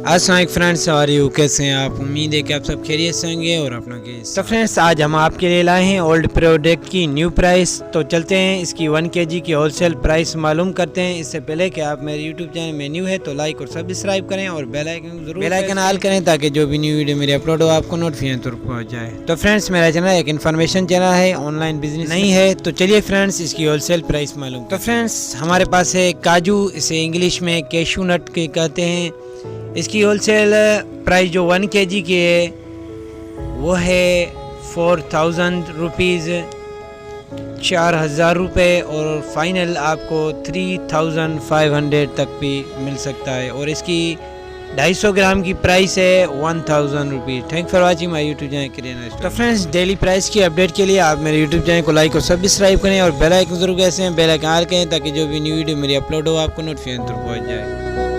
अस्सलाम फ्रेंड्स, सवारी हो कैसे हैं आप। उम्मीद है कि आप सब खैरियत से होंगे और अपना के। तो फ्रेंड्स, आज हम आपके लिए लाए हैं ओल्ड प्रोडक्ट की न्यू प्राइस। तो चलते हैं इसकी 1 kg की होलसेल प्राइस मालूम करते हैं। इससे पहले कि आप मेरे यूट्यूब चैनल में न्यू है तो लाइक और सब्सक्राइब करें और बेल आइकन ऑल करें ताकि जो भी न्यू वीडियो मेरी अपलोड हो आपको नोटिफिकेशन तुरंत पहुँच जाए। तो फ्रेंड्स, मेरा चैनल एक इन्फॉर्मेशन चैनल है, ऑनलाइन बिजनेस नहीं है। तो चलिए फ्रेंड्स, इसकी होलसेल प्राइस मालूम। तो फ्रेंड्स, हमारे पास है काजू, इसे इंग्लिश में कैशू नट के कहते हैं। इसकी होलसेल प्राइस जो 1 kg की है वो है 4000 रुपीज़, 4000 रुपये, और फाइनल आपको 3500 तक भी मिल सकता है। और इसकी 250 ग्राम की प्राइस है 1000 rupees. Thank for watching my YouTube channel. तो फ्रेंड्स, डेली प्राइस की अपडेट के लिए आप मेरे यूट्यूब चैनल को लाइक और सब्सक्राइब करें और बेल आइकन जरूर कैसे हैं, बेल आइकन ऑल करें ताकि जो भी न्यू वीडियो मेरी अपलोड हो आपको नोटिफिकेशन पहुँच जाए।